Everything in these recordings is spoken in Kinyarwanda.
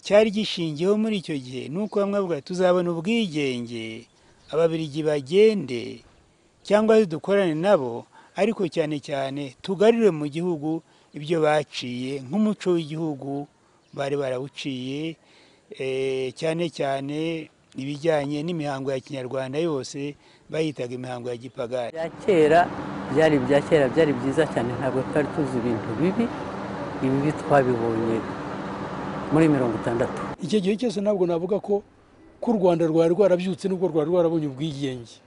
cyari gishingiyeho muri icyo gihe nuko bamwe bavuga tuzabona ubwigenge ababirigi bagende cyangwa dukorane nabo, ariko cyane cyane tugarure mu gihugu ibyo baciye nk'umuco w'igihugu bari barawuciye, cyane cyane ibijyanye n'imihango ya kinyarwanda yose bayitaga imihango ya gipagani. Bya kera byari byiza cyane, ntabwo twari tuzi ibintu bibi twabibonye muri 60. Icyo gihe cyose ntabwo navuga ko u Rwanda rwari rwarabyutse nubwo rwari rwarabonye ubwigenge.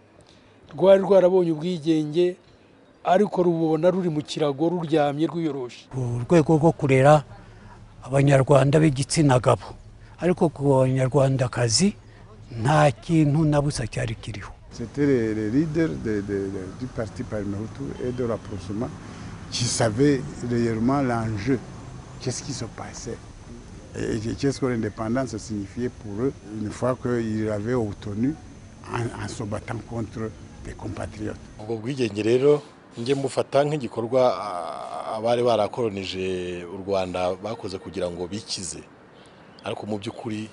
Rwari rwarabonye ubwigenge ariko rubona ruri mu kirago ruryamye rwiyoroshe. Urwego rwo kurera abanyarwanda b'igitsina gabo, ariko ku banyarwandakazi nta kintu na busa cyari kiriho. C'était les leaders du parti Parmehutu et de rapprochement qui savaient réellement l'enjeu, qu'est-ce qui se passait et qu'est-ce que l'indépendance signifiait pour eux une fois qu'ils avaient obtenu en se battant contre des compatriotes. Ubwo bwigenge rero nge mufata nk'igikorwa abari barakolonije u Rwanda bakoze kugira ngo bikize, ariko mu by'ukuri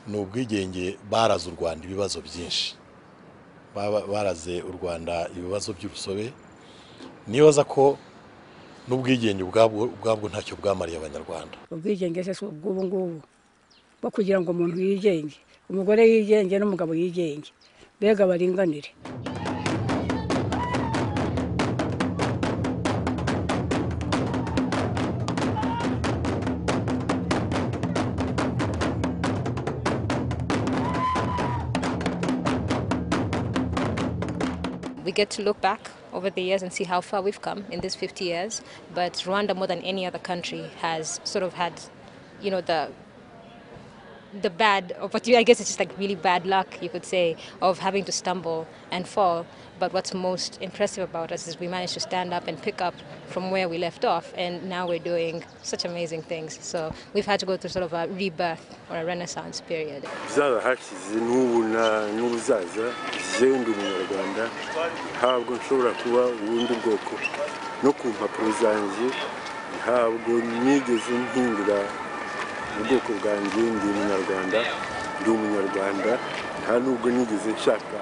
ni ubwigenge baraze u Rwanda ibibazo byinshi, baraze u Rwanda ibibazo by'urusobe. Nibaza ko n'ubwigenge ubwabwo ntacyo bwamariye abanyarwanda. Ubwigenge se ubwo ngubu bwo kugira ngo umuntu yigenge, umugore yigenge n'umugabo yigenge, bega baringanire. We get to look back over the years and see how far we've come in these 50 years. But Rwanda, more than any other country, has sort of had, the bad, but I guess it's just like really bad luck, you could say, of having to stumble and fall. But what's most impressive about us is we managed to stand up and pick up from where we left off, and now we're doing such amazing things. So we've had to go through sort of a rebirth or a renaissance period. ubwoko bwanjye ndi umunyarwanda, ndi umunyarwanda, nta nubwo nigeze nshaka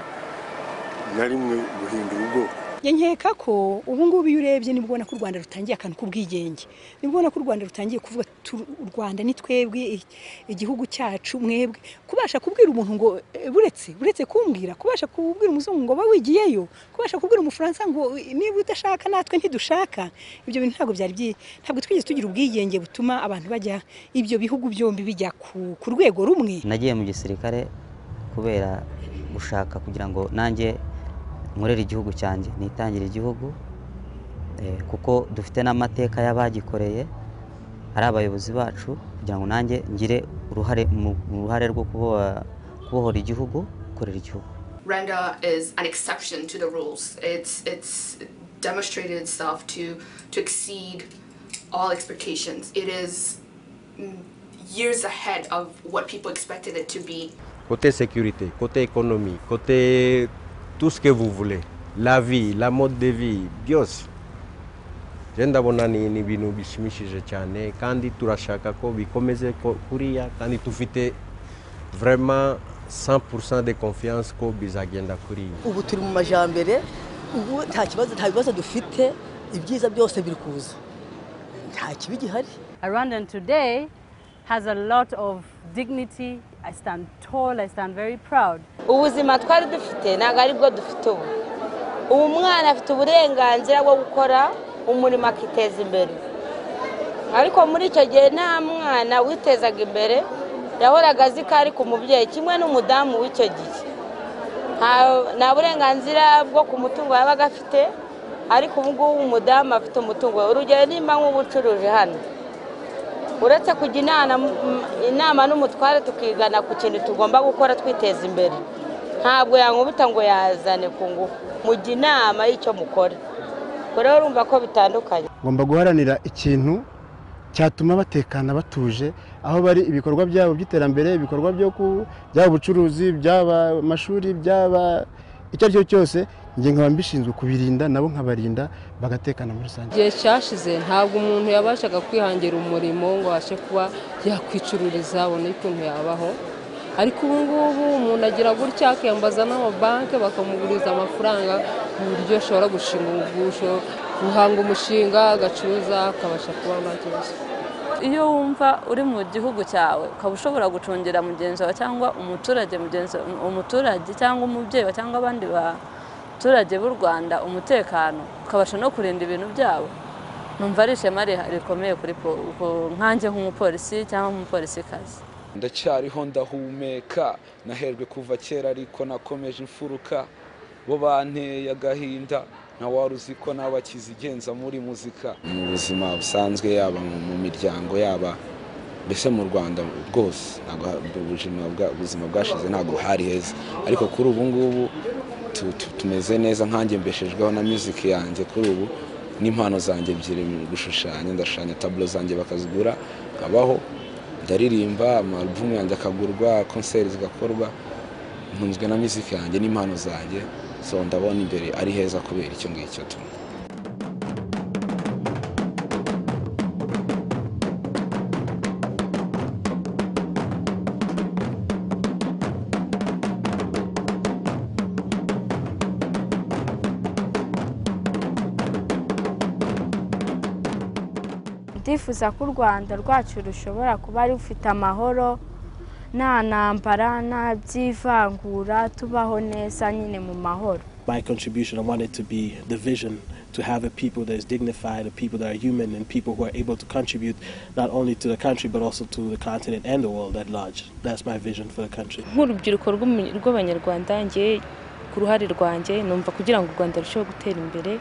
na rimwe guhindura ubwoko. Nkeka ko ubu ngubu iyo urebye nibwo ko u Rwanda rutangiye akantu k'ubwigenge, nibwo ko u Rwanda rutangiye kuvuga u Rwanda ni twebwe igihugu cyacu mwebwe, kubasha kubwira umuntu ngo buretse kumbwira, kubasha kubwira umuzungu ngo bawigiyeyo, kubasha kubwira umufaransa ngo niba udashaka natwe ntidushaka. Ibyo bintu ntabwo twigeze tugira ubwigenge butuma abantu bajya ibyo bihugu byombi bijya ku rwego rumwe. Nagiye mu gisirikare kubera gushaka kugira ngo nanjye nkorera igihugu cyanjye, nitangira igihugu, kuko dufite n'amateka y'abagikoreye ari abayobozi bacu, kugira ngo nanjye ngire uruhare rwo kubohora igihugu, gukorera igihugu. Rwanda is an exception to the rules. It's demonstrated itself to exceed all expectations. It is years ahead of what people expected it to be. Côté sécurité, côté économie, côté tout ce que vous voulez, la vie, la mode de vie, byose ndabona ni ibintu bishimishije cyane, kandi turashaka ko bikomeze kuriya, kandi tufite vraiment 100% de confiance ko bizagenda kuriya. Ubu turi mu majambere, ubu nta bibazo dufite, ibyiza byose biri kuza, nta kibi gihari. Rwanda today has a lot of dignity. I stand tall, I stand very proud. Ubuzima twari dufite ntago ari bwo dufite ubu. Umwana afite uburenganzira bwo gukora umurimo akiteza imbere. Ariko muri icyo gihe nta mwana witezaga imbere, yahoraga azi ko ari ku mubyeyi, kimwe n'umudamu w'icyo gihe. Nta burenganzira bwo ku mutungo yabaga afite, ariko ubu ngubu umudamu afite umutungo. Urugero nimba nk'ubucuruzi hano, uretse kujya inama n'umutware tukigana ku kintu tugomba gukora twiteza imbere, ntabwo yankubita ngo yazane ku ngufu, mujya inama y'icyo mukora. Rero urumva ko bitandukanye. Ngomba guharanira ikintu cyatuma batekana batuje aho bari, ibikorwa byabo by'iterambere, ibikorwa byaba ubucuruzi, byaba amashuri, byaba icyo ari cyo cyose njye nkaba mbishinzwe kubirinda nabo nkabarinda bagatekana muri rusange. Igihe cyashize ntabwo umuntu yabashaga kwihangira umurimo ngo abashe kuba yakwicururiza abone ukuntu yabaho, ariko ubu ngubu umuntu agira gutya akiyambaza n'amabanki bakamuguriza amafaranga ku buryo ashobora gushinga ubugusho, guhanga umushinga agacuruza akabasha kuba nta kibazo. Iyo wumva uri mu gihugu cyawe ukaba ushobora gucungira mugenzi wawe cyangwa umuturage cyangwa umubyeyi cyangwa abandi baturage b'u Rwanda umutekano, ukabasha no kurinda ibintu byabo, numva ari ishema rikomeye kuri nkanjye nk'umupolisi cyangwa nk'umupolisikazi. Ndacyariho ndahumeka, naherwe kuva kera ariko nakomeje imfuruka, bo banteye agahinda wari uzi ko n'abakizigenza muri muzika. Mu buzima busanzwe yaba mu miryango yaba mbese mu Rwanda bwose ubuzima bwashize ntabwo hari heza, ariko kuri ubu ngubu tumeze neza, nkanjye mbeshejweho na music yanjye kuri ubu n'impano zanjye ebyiri mu gushushanya, ndashushanya tableau zanjye bakazigura, nkabaho ndaririmba, amarubumu yanjye akagurwa, concert zigakorwa, ntunzwe na music yanjye n'impano zanjye, so ndabona imbere ari heza kubera icyo ngicyo tu. Ndifuza ko u Rwanda rwacu rushobora kuba rufite amahoro, nta ntambara, nta byivangura, tubaho neza nyine mu mahoro. My contribution, I want it to be the vision, to have a people that is dignified, a people that are human, and people who are able to contribute not only to the country but also to the continent and the world at large. That's my vision for the country. Nk'urubyiruko rw'Abanyarwanda, njye ku ruhare rwanjye numva kugira ngo u Rwanda rusheho gutera imbere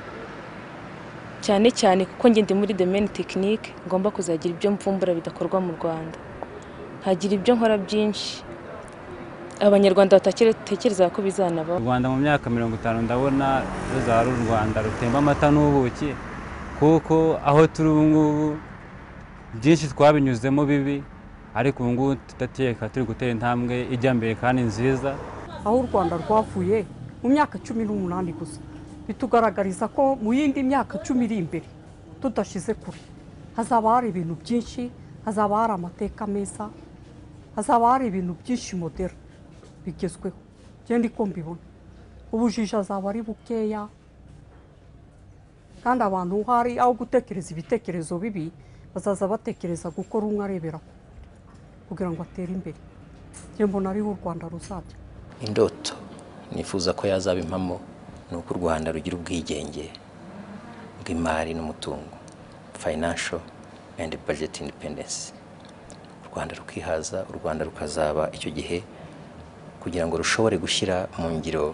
cyane cyane kuko njye ndi muri domaine technique, ngomba kuzagira ibyo mvumbura bidakorwa mu Rwanda, hagira ibyo nkora byinshi Abanyarwanda batatekereza ko bizanaba. U Rwanda mu myaka 50 ndabona ruzaba u Rwanda rutemba amata n'ubuki, kuko aho turi ubu ngubu byinshi twabinyuzemo bibi, ariko ubu ngubu tudateka turi gutera intambwe ijya mbere kandi nziza. Aho u Rwanda rwavuye mu myaka 18 gusa, bitugaragariza ko mu yindi myaka 10 iri imbere tudashize kure hazaba hari ibintu byinshi, hazaba hari amateka meza, hazaba hari ibintu byinshi modera bigezweho. Genda ko mbibona ubujiji azaba ari bukeya, kandi abantu hari aho gutekereza ibitekerezo bibi bazaza batekereza gukora umwe arebera kugira ngo atere imbere. Njye mbona ari u Rwanda ruzabya. Indoto nifuza ko yazaba impamo nuko u Rwanda rugira ubwigenge bw'imari n'umutungo, financial and budget independence. U Rwanda rukihaza, u Rwanda rukazaba icyo gihe kugira ngo rushobore gushyira mu ngiro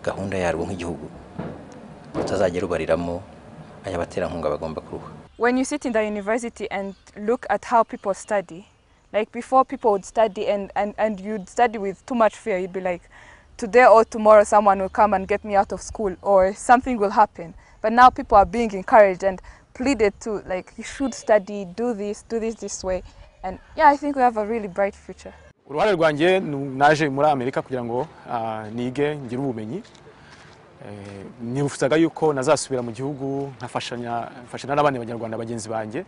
gahunda yarwo nk'igihugu, rutazajya rubariramo ayabaterankunga bagomba kuruha. When you sit in the university and look at how people study, like before people would study and you'd study with too much fear. You'd be like, today or tomorrow someone will come and get me out of school or something will happen. But now people are being encouraged and pleaded to, like, you should study, do this this way. And yeah, I think we have a really bright future. Uruhare rwanjye naje muri Amerika kugira ngo nige ngire ubumenyi. Nifuzaga yuko nazasubira mu gihugu nkafashanya n'abandi banyarwanda bagenzi banjye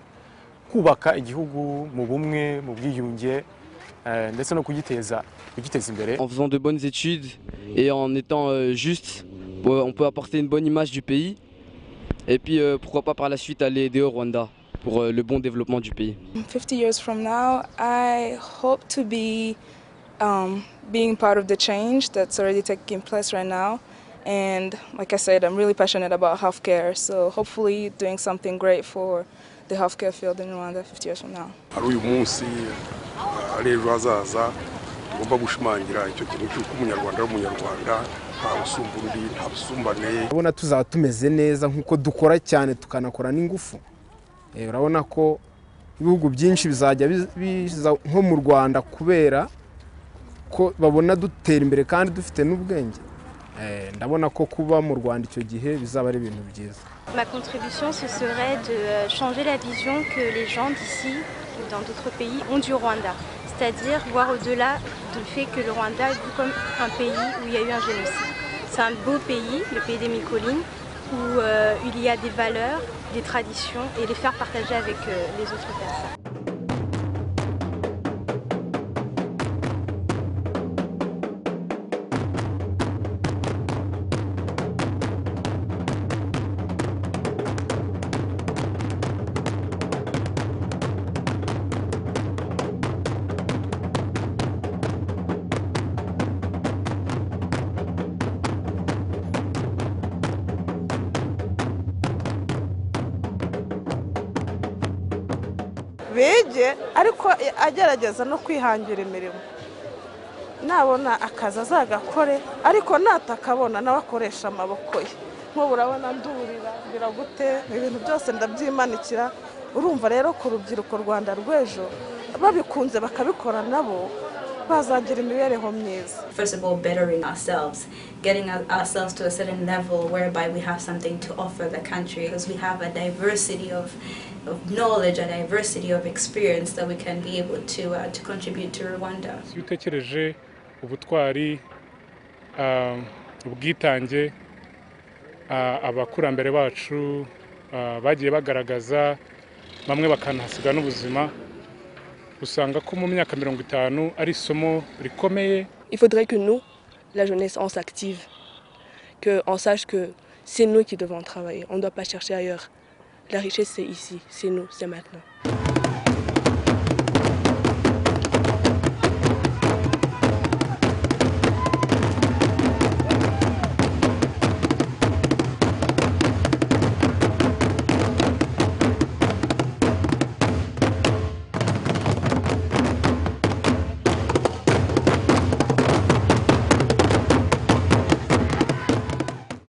kubaka igihugu mu bumwe mu bwiyunge ndetse no kugiteza imbere. En faisant de bonnes études et en étant juste, on peut apporter une bonne image du pays et puis pourquoi pas par la suite aller aider au Rwanda pour le bon développement du pays. 50 years from now, I hope to be being part of the change that's already taking place right now. And like I said, I'm really passionate about healthcare, so hopefully doing something great for the healthcare field in Rwanda 50 years from now. Ari uyu munsi ari ejo hazaza tugomba gushimangira icyo kintu cy'uko umunyarwanda w'umunyarwanda nta busumburundi nta busumbane. Urabona tuzaba tumeze neza nk'uko dukora cyane tukanakora n'ingufu. Urabona ko ibihugu byinshi bizajya biza nko mu Rwanda kubera ko babona dutera imbere kandi dufite n'ubwenge. Ndabona ko kuba mu Rwanda icyo gihe bizaba ari ibintu byiza. Ma contribution, ce serait de changer la vision que les gens d'ici ou dans d'autres pays ont du Rwanda. C'est-à-dire voir au-delà du fait que le Rwanda est vu comme un pays où il y a eu un génocide. C'est un beau pays, le pays des mille collines, où il y a des valeurs, des traditions et les faire partager avec les autres personnes. bege ariko agerageza no kwihangira imirimo nabona akazi azagakore ariko natakabona nawe akoresha amaboko ye nk'ubu urabona ndurira ngira gute ibintu byose ndabyimanikira urumva rero ku rubyiruko Rwanda rw'ejo babikunze bakabikora nabo bazagira imibereho myiza. First of all, bettering ourselves, getting ourselves to a certain level whereby we have something to offer the country, because we have a diversity of knowledge, a diversity of experience that we can be able to contribute to Rwanda. Iyo utekereje ubutwari, ubwitange abakurambere bacu bagiye bagaragaza, bamwe bakanahasiga n'ubuzima, usanga ko mu myaka 50 ari isomo rikomeye. Il faudrait que nous, la jeunesse, on s'active, qu'on sache que c'est nous qui devons travailler, on ne doit pas chercher ailleurs. La richesse c'est ici, c'est nous, c'est maintenant.